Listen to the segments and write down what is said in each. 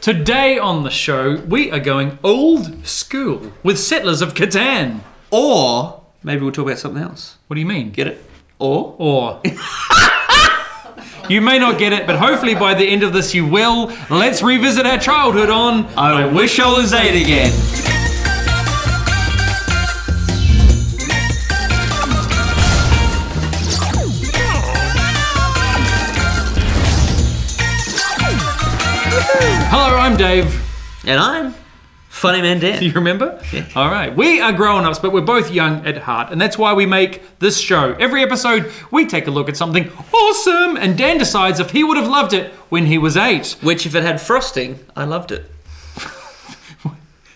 Today on the show, we are going old school with Settlers of Catan. Or maybe we'll talk about something else. What do you mean? Get it? Or? You may not get it, but hopefully by the end of this you will. Let's revisit our childhood on I Wish I Was 8 Again. Hello, I'm Dave. And I'm Funny Man Dan. Do you remember? Yeah. All right. We are grown-ups, but we're both young at heart, and that's why we make this show. Every episode, we take a look at something awesome, and Dan decides if he would have loved it when he was 8. Which, if it had frosting, I loved it.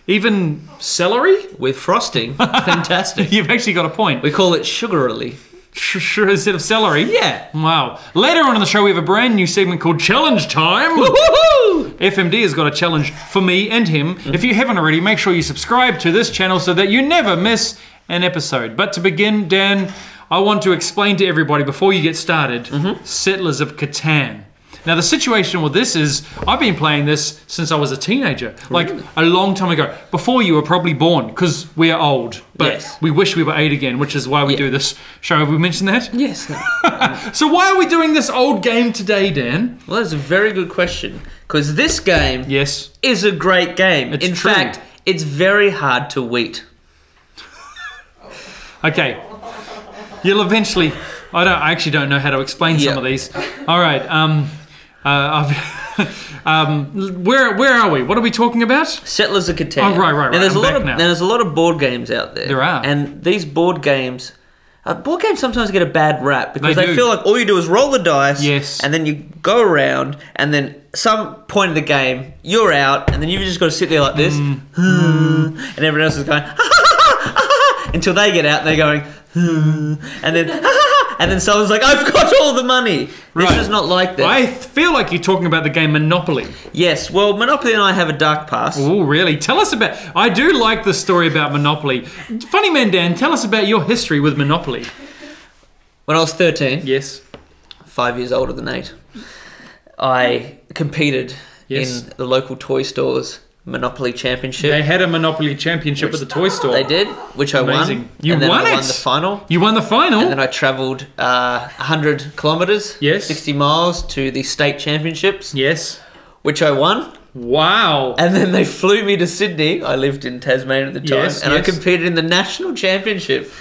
Even celery? With frosting, fantastic. You've actually got a point. We call it sugarily. Sure, instead of celery? Yeah. Wow. Later on in the show, we have a brand new segment called Challenge Time. Woohoo! FMD has got a challenge for me and him. If you haven't already, make sure you subscribe to this channel so that you never miss an episode. But to begin, Dan, I want to explain to everybody before you get started, Settlers of Catan. Now, the situation with this is I've been playing this since I was a teenager, like a long time ago, before you were probably born, because we are old. But yes. We wish we were 8 again, which is why we do this show. Have we mentioned that? Yes. So why are we doing this old game today, Dan? Well, that's a very good question. Because this game is a great game. It's In true. fact, it's very hard to wheat. Okay. You'll eventually... I actually don't know how to explain some of these. All right. Where are we? What are we talking about? Settlers of Catan. Oh, right. Now, there's now. there's a lot of board games out there. There are. And these board games sometimes get a bad rap because They they do. feel like all you do is roll the dice. Yes. And then you go around, and then some point of the game you're out, and then you've just got to sit there like this, and everyone else is going until they get out and they're going, and then. And then someone's like, I've got all the money. This is not like that. I feel like you're talking about the game Monopoly. Yes, well, Monopoly and I have a dark past. Oh, really? Tell us about... I do like the story about Monopoly. Funny Man Dan, tell us about your history with Monopoly. When I was 13, Yes. 5 years older than 8, I competed in the local toy stores Monopoly Championship. They had a Monopoly Championship at the toy store. They did, which I Amazing. won. You and then won I it? won the final. You won the final? And then I travelled 100 kilometres, 60 miles to the state championships, Yes. which I won. Wow. And then they flew me to Sydney. I lived in Tasmania at the time. Yes, and I competed in the national championship,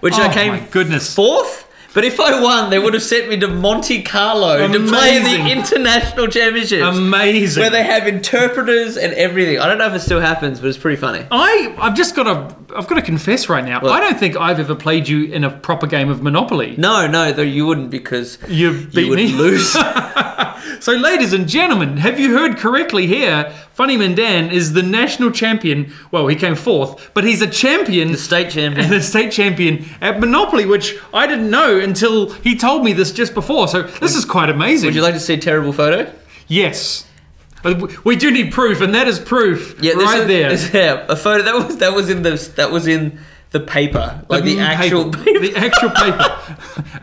which I came my goodness. 4th. But if I won, they would have sent me to Monte Carlo to play Amazing. the international championships. Amazing. Where they have interpreters and everything. I don't know if it still happens, but it's pretty funny. I've got to confess right now. What? I don't think I've ever played you in a proper game of Monopoly. No, though you wouldn't because You beat would me. lose. So, ladies and gentlemen, have you heard correctly here? Funny Man Dan is the national champion. Well, he came 4th, but he's a champion. The state champion. And the state champion at Monopoly, which I didn't know until he told me this just before. So this is quite amazing. Would you like to see a terrible photo? Yes. We do need proof, and that is proof right there. Yeah, a photo that was in the paper, like the actual paper. The actual paper.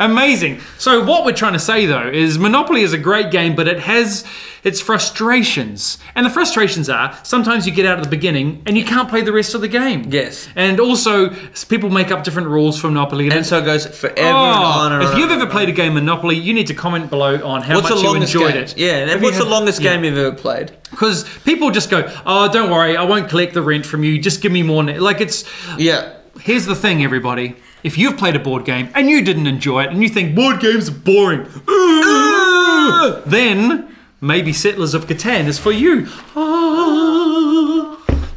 Amazing. So what we're trying to say, though, is Monopoly is a great game, but it has its frustrations. And the frustrations are, sometimes you get out at the beginning and you can't play the rest of the game. Yes. And also, people make up different rules for Monopoly. And so it goes forever and on and on. If you've ever played a game Monopoly, you need to comment below on how much you enjoyed it. Yeah, and what's the longest game you've ever played? Because people just go, oh, don't worry, I won't collect the rent from you, just give me more. Like, it's... Yeah. Here's the thing, everybody. If you've played a board game and you didn't enjoy it and you think board games are boring, then maybe Settlers of Catan is for you.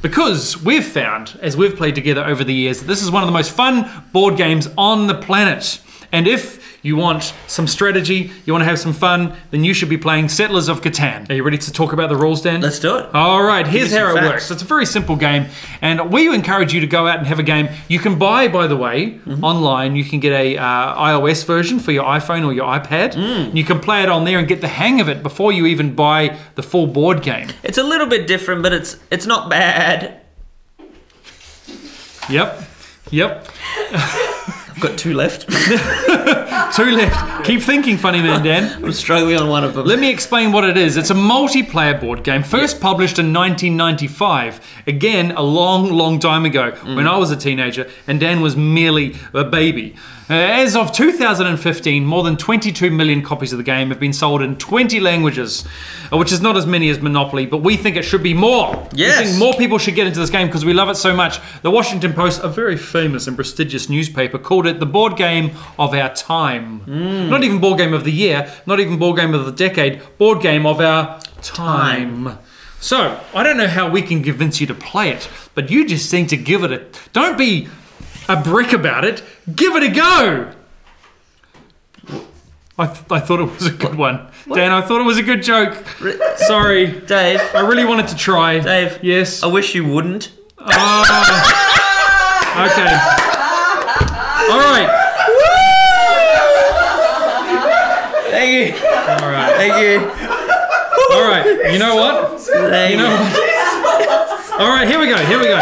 Because we've found, as we've played together over the years, that this is one of the most fun board games on the planet. And if you want some strategy, you want to have some fun, then you should be playing Settlers of Catan. Are you ready to talk about the rules, Dan? Let's do it. All right, here's me some how it facts. works. It's a very simple game, and we encourage you to go out and have a game. You can buy, by the way, online. You can get a iOS version for your iPhone or your iPad. You can play it on there and get the hang of it before you even buy the full board game. It's a little bit different, but it's not bad. Yep. I've got 2 left. Two left. Keep thinking, funny man Dan. I'm struggling on one of them. Let me explain what it is. It's a multiplayer board game, first published in 1995. Again, a long, long time ago, when I was a teenager and Dan was merely a baby. As of 2015, more than 22 million copies of the game have been sold in 20 languages, which is not as many as Monopoly, but we think it should be more. Yes. We think more people should get into this game because we love it so much. The Washington Post, a very famous and prestigious newspaper, called it the board game of our time. Not even board game of the year, not even board game of the decade, board game of our time. So, I don't know how we can convince you to play it, but you just need to give it a... Don't be a brick about it. Give it a go. I thought it was a good one. What? Dan, I thought it was a good joke. Sorry. Dave. I really wanted to try. Dave. Yes. I wish you wouldn't. Oh. Okay. All right. Thank you. All right. Thank you. All right. You know what? Thank you know what? All right. Here we go. Here we go.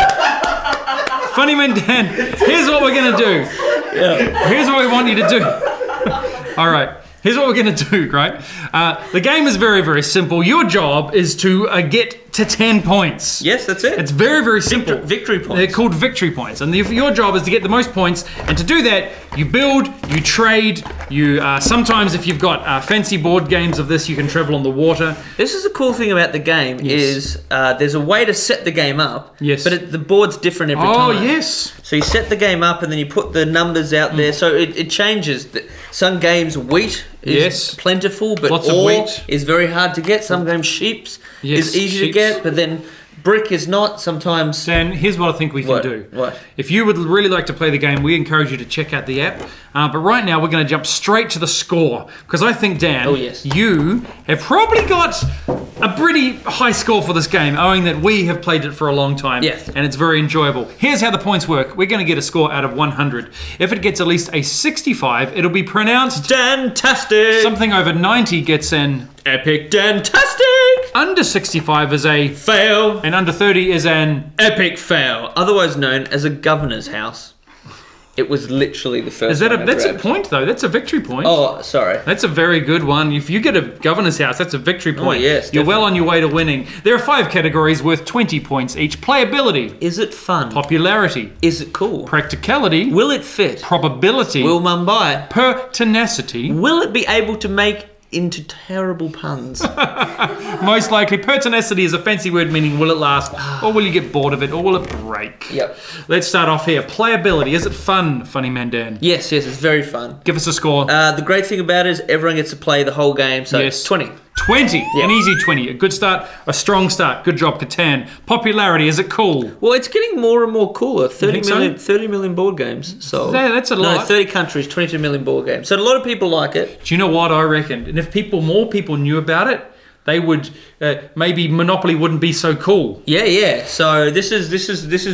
Funny man Dan, here's what we're going to do. Yeah. Here's what we want you to do. All right. Here's what we're going to do, right? The game is very, very simple. Your job is to get to 10 points. Yes, that's it. It's very, very simple. Victory points. They're called victory points. And your job is to get the most points. And to do that, you build, you trade, you sometimes if you've got fancy board games of this, you can travel on the water. This is the cool thing about the game is there's a way to set the game up. Yes. But the board's different every time. Oh, yes. So you set the game up and then you put the numbers out there. So it changes. Some games wheat is plentiful, but lots of wheat is very hard to get. Some games sheeps is easy to get, but then brick is not sometimes. Dan, here's what I think we can do. What? If you would really like to play the game, we encourage you to check out the app. But right now, we're going to jump straight to the score. Because I think, Dan, you have probably got a pretty high score for this game, owing that we have played it for a long time. Yes. And it's very enjoyable. Here's how the points work. We're going to get a score out of 100. If it gets at least a 65, it'll be pronounced Dantastic. Something over 90 gets an epic Dantastic. Under 65 is a fail. And under 30 is an epic fail. Otherwise known as a governor's house. It was literally the first. Is that that's a point though? That's a victory point. Oh, sorry. That's a very good one. If you get a governor's house, that's a victory point. Oh, yes, You're well on your way to winning. There are 5 categories worth 20 points each. Playability. Is it fun? Popularity. Is it cool? Practicality. Will it fit? Probability. Will mum buy it? Pertinacity. Will it be able to make into terrible puns? Most likely. Pertinacity is a fancy word meaning will it last, or will you get bored of it, or will it break? Yep. Let's start off here. Playability. Is it fun, Funny Man Dan? Yes, it's very fun. Give us a score. The great thing about it is everyone gets to play the whole game, so it's 20. 20, an easy 20. A good start, a strong start. Good job, Catan. Popularity, is it cool? Well, it's getting more and more cooler. 30 million board games. So yeah, that's a lot. No, 30 countries, 22 million board games. So a lot of people like it. Do you know what I reckon? And if more people knew about it, they would maybe Monopoly wouldn't be so cool. Yeah. So this is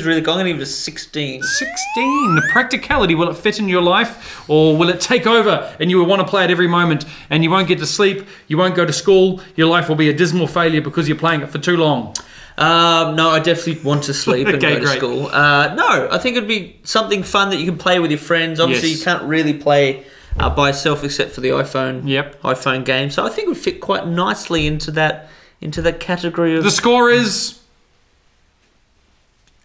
really cool. I'm gonna give it a 16. 16. The practicality, will it fit in your life, or will it take over and you will want to play it every moment and you won't get to sleep, you won't go to school, your life will be a dismal failure because you're playing it for too long? No, I definitely want to sleep and go to school. No, I think it'd be something fun that you can play with your friends. Obviously, you can't really play by yourself except for the iPhone. iPhone game. So I think it would fit quite nicely into that category of. The score is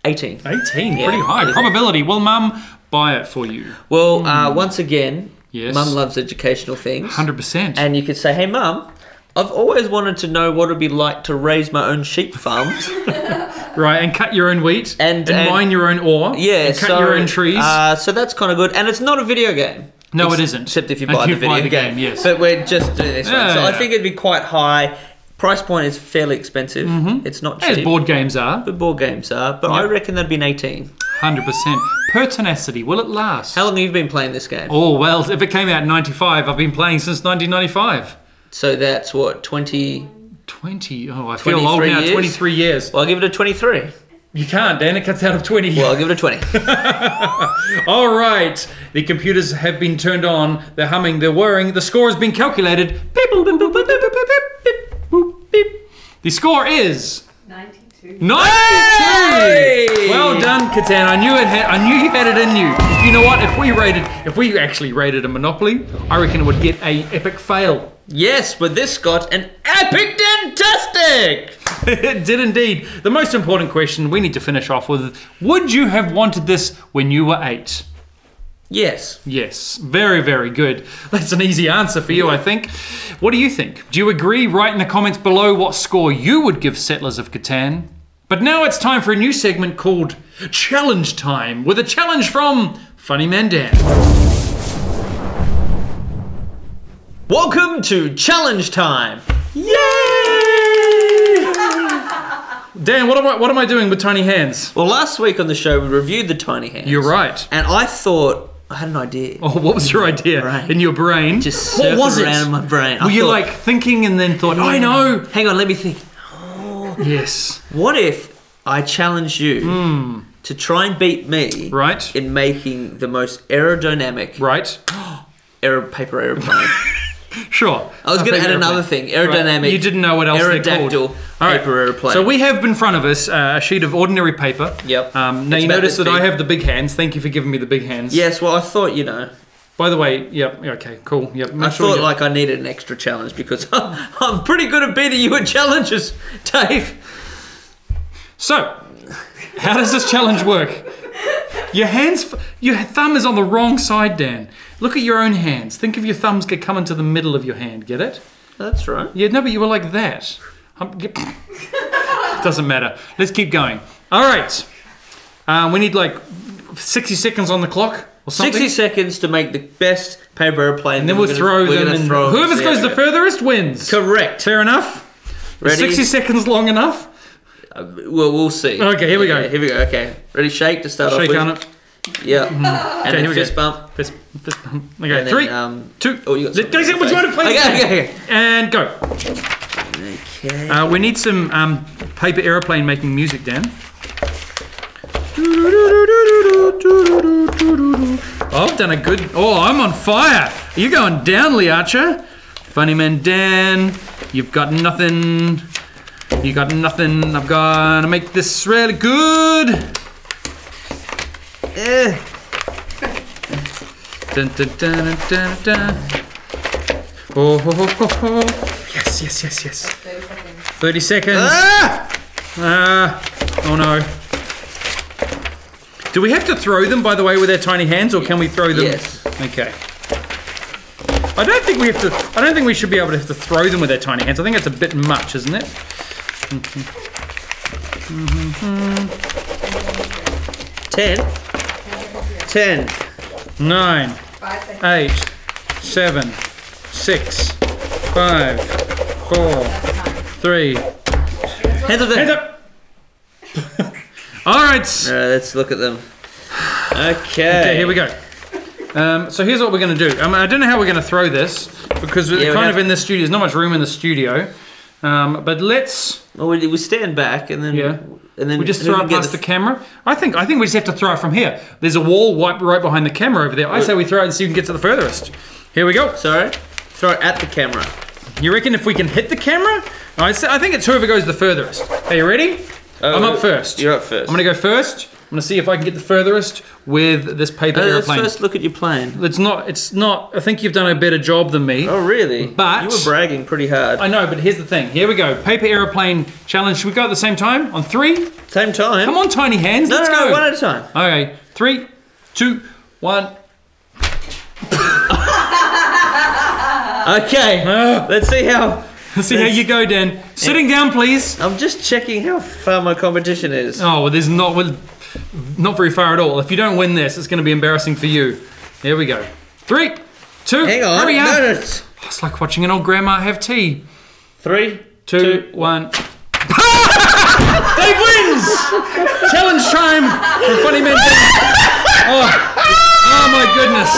18. 18, pretty high. Probability. Will mum buy it for you? Well, once again, yes, mum loves educational things. 100%. And you could say, hey mum, I've always wanted to know what it'd be like to raise my own sheep farm. Right, and cut your own wheat, and mine your own ore, and cut your own trees. So that's kind of good. And it's not a video game. No, it isn't. Except if you buy the video game. Yes. But we're just doing this one. So I think it'd be quite high. Price point is fairly expensive. It's not cheap. As board games are. But board games are. But I reckon that'd be an 18. 100%. Pertinacity, will it last? How long have you been playing this game? Oh, well, if it came out in 95, I've been playing since 1995. So that's what, 20... 20? Oh, I feel old now. 23 years. Well, I'll give it a 23. You can't, Dan. It cuts out of 20. Well, I'll give it a 20. All right. The computers have been turned on. They're humming. They're whirring. The score has been calculated. Beep, boop, boop, boop, boop, boop, boop, beep, boop, beep. The score is... 92. 92! Hey! Well done, Catan. I knew you had it in you. You know what? If we actually rated a Monopoly, I reckon it would get a epic fail. Yes, but this got an epic fantastic. It did indeed. The most important question we need to finish off with: would you have wanted this when you were 8? Yes. Yes. Very, very good. That's an easy answer for you, I think. What do you think? Do you agree? Write in the comments below what score you would give Settlers of Catan. But now it's time for a new segment called Challenge Time, with a challenge from Funny Man Dan. Welcome to Challenge Time. Yay! Dan, what am I doing with tiny hands? Well, last week on the show we reviewed the tiny hands. You're right. And I thought I had an idea. Oh, what was your idea? In your brain? Just what was it? around in my brain. Were you like thinking and then thought, I know. Hang on, let me think. Yes. What if I challenge you to try and beat me in making the most aerodynamic paper aeroplane? Sure. I was going to add another thing. Aerodynamic. You didn't know what else they're called. Paper aeroplane. So we have in front of us a sheet of ordinary paper. Yep. Now you notice that I have the big hands. Thank you for giving me the big hands. Yes, well I thought, you know. By the way, yep, okay, cool. Yep. I thought like I needed an extra challenge because I'm pretty good at beating you at challenges, Dave. So, how does this challenge work? Your thumb is on the wrong side, Dan. Look at your own hands. Think of your thumbs coming to the middle of your hand. Get it? That's right. Yeah, no, but you were like that. Doesn't matter. Let's keep going. All right. We need like 60 seconds on the clock or something. 60 seconds to make the best paper airplane. And then we'll throw them. And whoever goes the furthest wins. Correct. Fair enough? Ready? 60 seconds long enough? Well, we'll see. Okay, here we go. Here we go. Okay. Ready? Shake to start off with. Shake on it. Yeah. And then fist bump. Fist bump. Okay, and 3, then, 2. Oh, you got which one to play? Okay. And go. Okay. We need some paper aeroplane making music, Dan. Oh, I've done a good... Oh, I'm on fire. You're going down, Lee Archer. Funny Man Dan. You've got nothing. You got nothing. I'm gonna make this really good. Dun, dun, dun, dun, dun. Oh, ho, ho, ho, ho. Yes. 30 seconds. Oh no. Do we have to throw them, by the way, with our tiny hands, or can we throw them? Yes. Okay. I don't think we have to. I don't think we should be able to have to throw them with our tiny hands. I think it's a bit much, isn't it? 10. 9, 8, 7, 6, 5, 4, 3. Hands up there. Hands up. All right. Let's look at them. Okay. Okay, here we go. So here's what we're going to do. I don't know how we're going to throw this because we're kind of in the studio. There's not much room in the studio. But let's. Well, we stand back and then. Yeah. And then we just throw it past the camera. I think we just have to throw it from here. There's a wall right behind the camera over there. I say we throw it so you can get to the furthest. Here we go. Sorry. Throw it at the camera. You reckon if we can hit the camera? I think it's whoever goes the furthest. Are you ready? I'm up first. You're up first. I'm gonna go first. I'm gonna see if I can get the furthest with this paper airplane. Let's first look at your plane. It's not. I think you've done a better job than me. Oh really? But you were bragging pretty hard. I know, but here's the thing. Here we go. Paper airplane challenge. Should we go at the same time? On 3? Same time. Come on, tiny hands. Let's go. One at a time. Okay. 3, 2, 1. Okay. Let's see how. Let's see how you go, Dan. Sitting down, please. I'm just checking how far my competition is. Oh, well, there's not very far at all. If you don't win this, it's going to be embarrassing for you. Here we go. 3, 2. Hang on. Hurry up. No. It's like watching an old grandma have tea. 3, 2, 1. Dave wins! Challenge time from Funny Man Dan. Oh my goodness.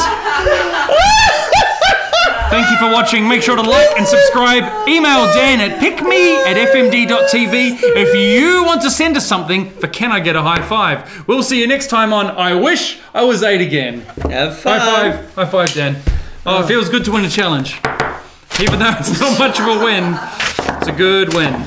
Thank you for watching. Make sure to like and subscribe. Email Dan at pickme@fmd.tv if you want to send us something for Can I Get a High Five. We'll see you next time on I Wish I Was 8 Again. Have fun. High five, Dan. Oh, it feels good to win a challenge. Even though it's not much of a win, it's a good win.